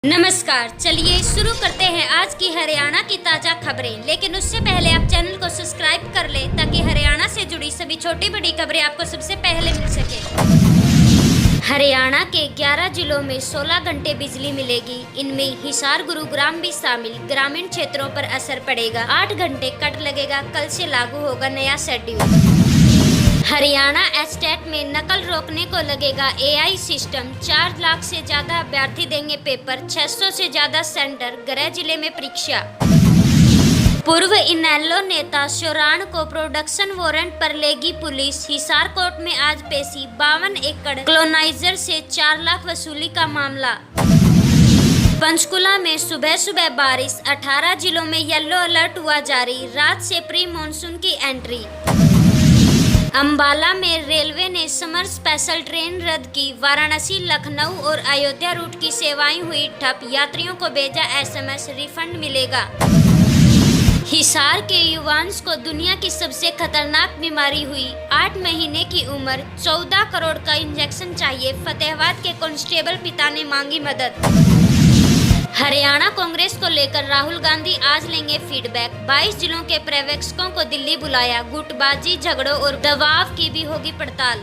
नमस्कार, चलिए शुरू करते हैं आज की हरियाणा की ताज़ा खबरें। लेकिन उससे पहले आप चैनल को सब्सक्राइब कर लें ताकि हरियाणा से जुड़ी सभी छोटी बड़ी खबरें आपको सबसे पहले मिल सके। हरियाणा के 11 जिलों में 16 घंटे बिजली मिलेगी। इनमें हिसार, गुरुग्राम भी शामिल। ग्रामीण क्षेत्रों पर असर पड़ेगा। 8 घंटे कट लगेगा। कल से लागू होगा नया शेड्यूल। हरियाणा एस्टेट में नकल रोकने को लगेगा एआई सिस्टम। 4 लाख से ज्यादा अभ्यर्थी देंगे पेपर। 600 से ज्यादा सेंटर। गृह जिले में परीक्षा। पूर्व इनेलो नेता शोराण को प्रोडक्शन वारंट पर लेगी पुलिस। हिसार कोर्ट में आज पेशी। 52 एकड़ क्लोनाइजर से 4 लाख वसूली का मामला। पंचकुला में सुबह सुबह बारिश। 18 जिलों में येलो अलर्ट हुआ जारी। रात से प्री मानसून की एंट्री। अंबाला में रेलवे ने समर स्पेशल ट्रेन रद्द की। वाराणसी, लखनऊ और अयोध्या रूट की सेवाएं हुई ठप। यात्रियों को भेजा एसएमएस, रिफंड मिलेगा। हिसार के युवांश को दुनिया की सबसे खतरनाक बीमारी हुई। 8 महीने की उम्र। 14 करोड़ का इंजेक्शन चाहिए। फतेहाबाद के कांस्टेबल पिता ने मांगी मदद। हरियाणा कांग्रेस को लेकर राहुल गांधी आज लेंगे फीडबैक। 22 जिलों के पर्यवेक्षकों को दिल्ली बुलाया। गुटबाजी, झगड़ों और दबाव की भी होगी पड़ताल।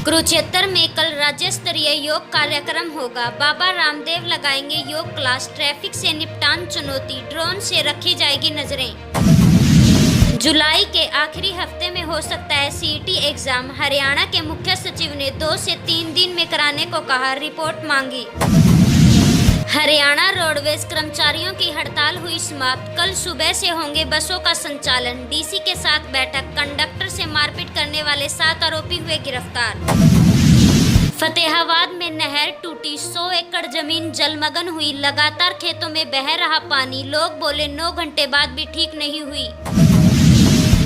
कुरुक्षेत्र में कल राज्य स्तरीय योग कार्यक्रम होगा। बाबा रामदेव लगाएंगे योग क्लास। ट्रैफिक से निपटान चुनौती। ड्रोन से रखी जाएगी नजरें। जुलाई के आखिरी हफ्ते में हो सकता है सीईटी एग्जाम। हरियाणा के मुख्य सचिव ने 2 से 3 दिन में कराने को कहा। रिपोर्ट मांगी। हरियाणा रोडवेज कर्मचारियों की हड़ताल हुई समाप्त। कल सुबह से होंगे बसों का संचालन। डीसी के साथ बैठक। कंडक्टर से मारपीट करने वाले 7 आरोपी हुए गिरफ्तार। फतेहाबाद में नहर टूटी। 100 एकड़ जमीन जलमग्न हुई। लगातार खेतों में बह रहा पानी। लोग बोले 9 घंटे बाद भी ठीक नहीं हुई।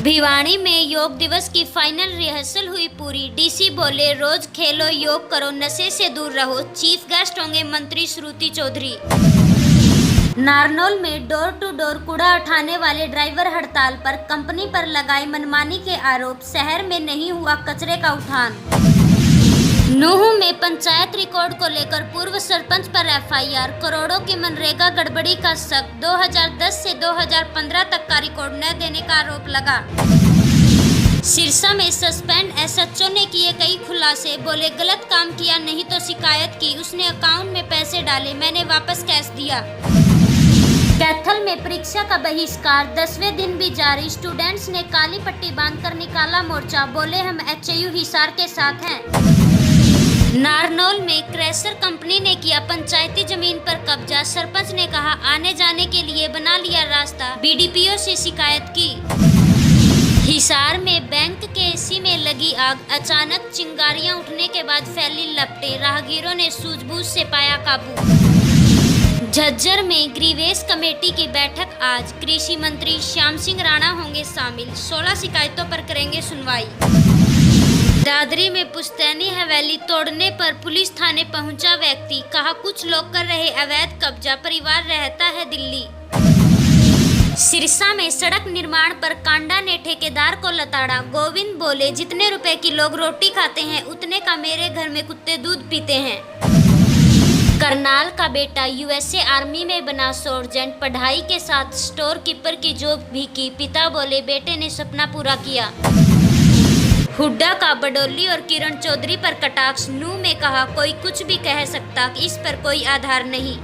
भिवाड़ी में योग दिवस की फाइनल रिहर्सल हुई पूरी। डीसी बोले रोज खेलो, योग करो, नशे से दूर रहो। चीफ गेस्ट होंगे मंत्री श्रुति चौधरी। नारनौल में डोर टू डोर कूड़ा उठाने वाले ड्राइवर हड़ताल पर। कंपनी पर लगाए मनमानी के आरोप। शहर में नहीं हुआ कचरे का उठान। नूंह में पंचायत रिकॉर्ड को लेकर पूर्व सरपंच पर एफआईआर। करोड़ों की मनरेगा गड़बड़ी का शक। 2010 से 2015 तक का रिकॉर्ड न देने का आरोप लगा। सिरसा में सस्पेंड एसएचओ ने किए कई खुलासे। बोले गलत काम किया नहीं तो शिकायत की। उसने अकाउंट में पैसे डाले, मैंने वापस कैश दिया। कैथल में परीक्षा का बहिष्कार। 10वें दिन भी जारी। स्टूडेंट्स ने काली पट्टी बांधकर निकाला मोर्चा। बोले हम एचयू हिसार के साथ हैं। नारनौल में क्रैशर कंपनी ने किया पंचायती जमीन पर कब्जा। सरपंच ने कहा आने जाने के लिए बना लिया रास्ता। बीडीपीओ से शिकायत की। हिसार में बैंक के एसी में लगी आग। अचानक चिंगारियां उठने के बाद फैली लपटें। राहगीरों ने सूझबूझ से पाया काबू। झज्जर में गृहवेश कमेटी की बैठक आज। कृषि मंत्री श्याम सिंह राणा होंगे शामिल। 16 शिकायतों पर करेंगे सुनवाई। दादरी में पुश्तैनी हवेली तोड़ने पर पुलिस थाने पहुंचा व्यक्ति। कहा कुछ लोग कर रहे अवैध कब्जा, परिवार रहता है दिल्ली। सिरसा में सड़क निर्माण पर कांडा ने ठेकेदार को लताड़ा। गोविंद बोले जितने रुपए की लोग रोटी खाते हैं उतने का मेरे घर में कुत्ते दूध पीते हैं। करनाल का बेटा यूएसए आर्मी में बना सर्जेंट। पढ़ाई के साथ स्टोर कीपर की जॉब भी की। पिता बोले बेटे ने सपना पूरा किया। हुड्डा का बडोली और किरण चौधरी पर कटाक्ष। नूह में कहा कोई कुछ भी कह सकता, इस पर कोई आधार नहीं।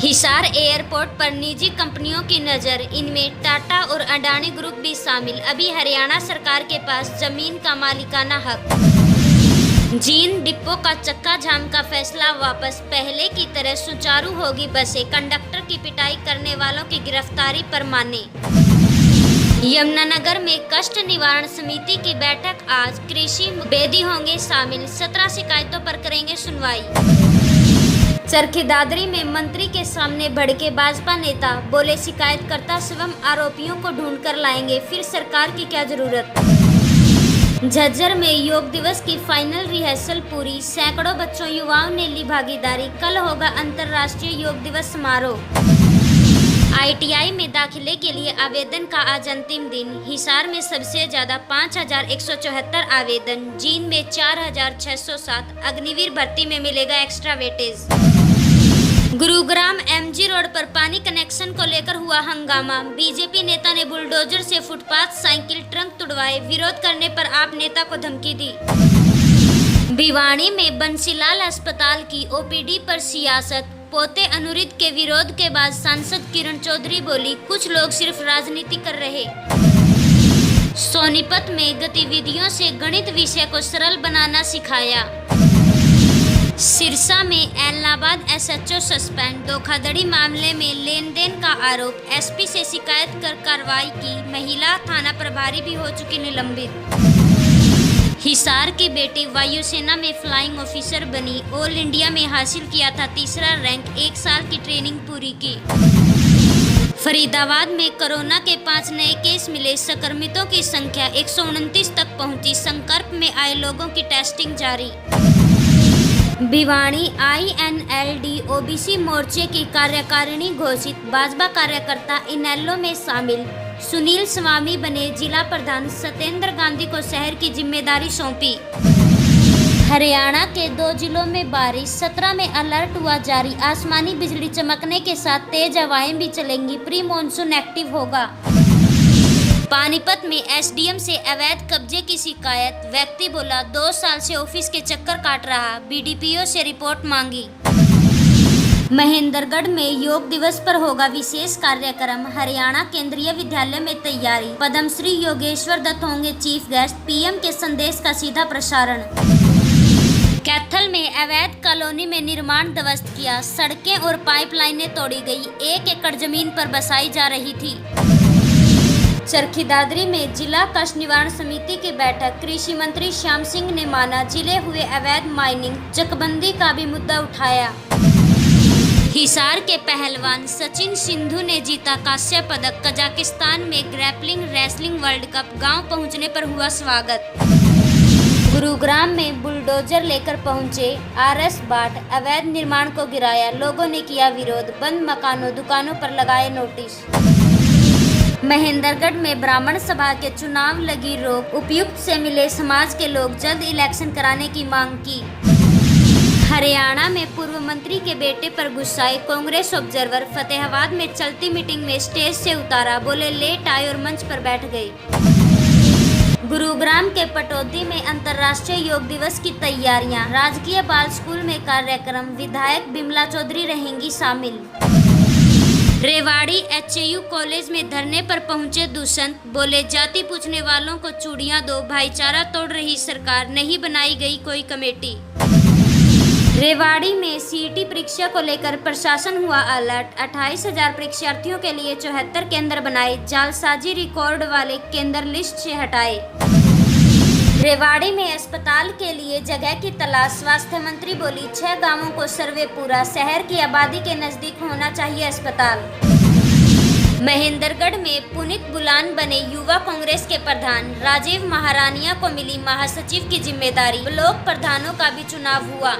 हिसार एयरपोर्ट पर निजी कंपनियों की नजर। इनमें टाटा और अडानी ग्रुप भी शामिल। अभी हरियाणा सरकार के पास जमीन का मालिकाना हक। जींद डिपो का चक्का जाम का फैसला वापस। पहले की तरह सुचारू होगी बसें। कंडक्टर की पिटाई करने वालों की गिरफ्तारी पर माने। यमुनानगर में कष्ट निवारण समिति की बैठक आज। कृषि बेदी होंगे शामिल। 17 शिकायतों पर करेंगे सुनवाई। चरखी दादरी में मंत्री के सामने भड़के भाजपा नेता। बोले शिकायतकर्ता स्वयं आरोपियों को ढूंढ कर लाएंगे, फिर सरकार की क्या जरूरत। झज्जर में योग दिवस की फाइनल रिहर्सल पूरी। सैकड़ों बच्चों युवाओं ने ली भागीदारी। कल होगा अंतर्राष्ट्रीय योग दिवस समारोह। ITI में दाखिले के लिए आवेदन का आज अंतिम दिन। हिसार में सबसे ज्यादा 5,174 आवेदन, जींद में 4,607। अग्निवीर भर्ती में मिलेगा extra weightage. Gurugram MG road पर पानी कनेक्शन को लेकर हुआ हंगामा। बीजेपी नेता ने बुलडोजर से फुटपाथ साइकिल ट्रंक तुड़वाए। विरोध करने पर आप नेता को धमकी दी। भिवाड़ी में बंसीलाल अस्पताल की OPD पर सियासत। पोते अनुरित के विरोध के बाद सांसद किरण चौधरी बोली, कुछ लोग सिर्फ राजनीति कर रहे। सोनीपत में गतिविधियों से गणित विषय को सरल बनाना सिखाया। सिरसा में एलनाबाद SHO सस्पेंड। धोखाधड़ी मामले में लेन देन का आरोप। SP से शिकायत कर कार्रवाई की। महिला थाना प्रभारी भी हो चुकी निलंबित। हिसार की बेटी वायुसेना में फ्लाइंग ऑफिसर बनी। ऑल इंडिया में हासिल किया था तीसरा रैंक। 1 साल की ट्रेनिंग पूरी की। फरीदाबाद में कोरोना के 5 नए केस मिले। संक्रमितों की संख्या 129 तक पहुंची। संपर्क में आए लोगों की टेस्टिंग जारी। भिवाड़ी INLD OBC मोर्चे की कार्यकारिणी घोषित। भाजपा कार्यकर्ता इनेलो में शामिल। सुनील स्वामी बने जिला प्रधान। सत्येंद्र गांधी को शहर की जिम्मेदारी सौंपी। हरियाणा के 2 जिलों में बारिश। 17 में अलर्ट हुआ जारी। आसमानी बिजली चमकने के साथ तेज हवाएं भी चलेंगी। प्री मानसून एक्टिव होगा। पानीपत में SDM से अवैध कब्जे की शिकायत। व्यक्ति बोला, 2 साल से ऑफिस के चक्कर काट रहा। BDPO से रिपोर्ट मांगी। महेंद्रगढ़ में योग दिवस पर होगा विशेष कार्यक्रम। हरियाणा केंद्रीय विद्यालय में तैयारी। पद्मश्री योगेश्वर दत्त होंगे चीफ गेस्ट। PM के संदेश का सीधा प्रसारण। कैथल में अवैध कॉलोनी में निर्माण ध्वस्त किया। सड़कें और पाइपलाइनें तोड़ी गई। 1 एकड़ जमीन पर बसाई जा रही थी। चरखी दादरी में जिला कष्ट निवारण समिति की बैठक। कृषि मंत्री श्याम सिंह ने माना, जिले हुए अवैध माइनिंग चकबंदी का भी मुद्दा उठाया। हिसार के पहलवान सचिन सिंधु ने जीता कांस्य पदक। कजाकिस्तान में ग्रैपलिंग रेसलिंग वर्ल्ड कप। गांव पहुंचने पर हुआ स्वागत। गुरुग्राम में बुलडोजर लेकर पहुंचे RS भाट। अवैध निर्माण को गिराया। लोगों ने किया विरोध। बंद मकानों दुकानों पर लगाए नोटिस। महेंद्रगढ़ में ब्राह्मण सभा के चुनाव लगी रोक। उपायुक्त से मिले समाज के लोग। जल्द इलेक्शन कराने की मांग की। हरियाणा में पूर्व मंत्री के बेटे पर गुस्साए कांग्रेस ऑब्जर्वर। फतेहाबाद में चलती मीटिंग में स्टेज से उतारा। बोले लेट आए और मंच पर बैठ गए। गुरुग्राम के पटौदी में अंतर्राष्ट्रीय योग दिवस की तैयारियां। राजकीय बाल स्कूल में कार्यक्रम। विधायक बिमला चौधरी रहेंगी शामिल। रेवाड़ी HAU कॉलेज में धरने पर पहुंचे दुष्यंत। बोले, जाति पूछने वालों को चूड़ियां दो। भाईचारा तोड़ रही सरकार। नहीं बनाई गई कोई कमेटी। रेवाड़ी में CET परीक्षा को लेकर प्रशासन हुआ अलर्ट। 28,000 परीक्षार्थियों के लिए 74 केंद्र बनाए। जालसाजी रिकॉर्ड वाले केंद्र लिस्ट से हटाए। रेवाड़ी में अस्पताल के लिए जगह की तलाश। स्वास्थ्य मंत्री बोली, 6 गांवों को सर्वे पूरा। शहर की आबादी के नजदीक होना चाहिए अस्पताल। महेंद्रगढ़ में पुनीत बुलान बने युवा कांग्रेस के प्रधान। राजीव महारानिया को मिली महासचिव की जिम्मेदारी। ब्लॉक प्रधानों का भी चुनाव हुआ।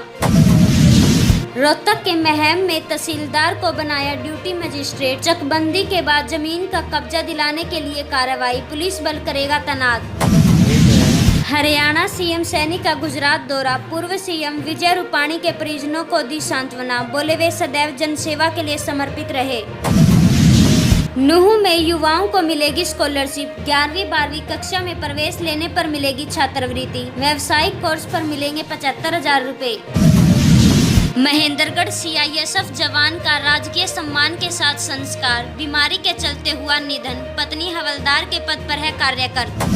रोहतक के महम में तहसीलदार को बनाया ड्यूटी मजिस्ट्रेट। चकबंदी के बाद जमीन का कब्जा दिलाने के लिए कार्रवाई। पुलिस बल करेगा तैनात। हरियाणा CM सैनी का गुजरात दौरा। पूर्व CM विजय रूपाणी के परिजनों को दी सांत्वना। बोले, वे सदैव जनसेवा के लिए समर्पित रहे। नूह में युवाओं को मिलेगी स्कॉलरशिप। 11वीं 12वीं कक्षा में प्रवेश लेने पर मिलेगी छात्रवृत्ति। व्यावसायिक कोर्स पर मिलेंगे 75,000 रुपए। महेंद्रगढ़ CISF जवान का राजकीय सम्मान के साथ संस्कार। बीमारी के चलते हुआ निधन। पत्नी हवलदार के पद पर है कार्यरत।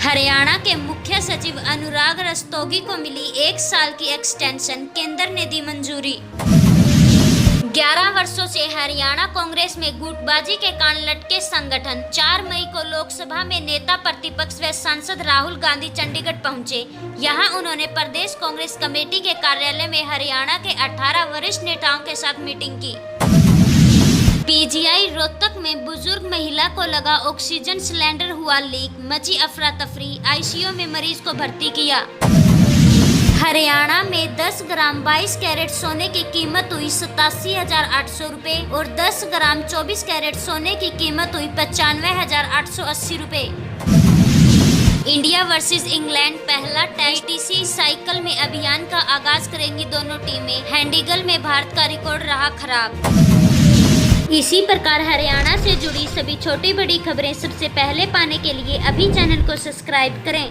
हरियाणा के मुख्य सचिव अनुराग रस्तोगी को मिली 1 साल की एक्सटेंशन। केंद्र ने दी मंजूरी। 11 वर्षों से हरियाणा कांग्रेस में गुटबाजी के कारण लटके संगठन। 4 मई को लोकसभा में नेता प्रतिपक्ष व सांसद राहुल गांधी चंडीगढ़ पहुंचे। यहां उन्होंने प्रदेश कांग्रेस कमेटी के कार्यालय में हरियाणा के 18 वरिष्ठ नेताओं के साथ मीटिंग की। PGI रोहतक में बुजुर्ग महिला को लगा ऑक्सीजन सिलेंडर, हुआ लीक। मची अफरा तफरी। ICU में मरीज को भर्ती किया। हरियाणा में 10 ग्राम 22 कैरेट सोने की कीमत हुई 87,800 रुपए और 10 ग्राम 24 कैरेट सोने की कीमत हुई 95,880 रुपए। इंडिया वर्सेस इंग्लैंड पहला टेस्ट टीसी साइकिल में अभियान का आगाज करेंगी दोनों टीमें। हैंडीगल में भारत का रिकॉर्ड रहा खराब। इसी प्रकार हरियाणा से जुड़ी सभी छोटी बड़ी खबरें सबसे पहले पाने के लिए अभी चैनल को सब्सक्राइब करें।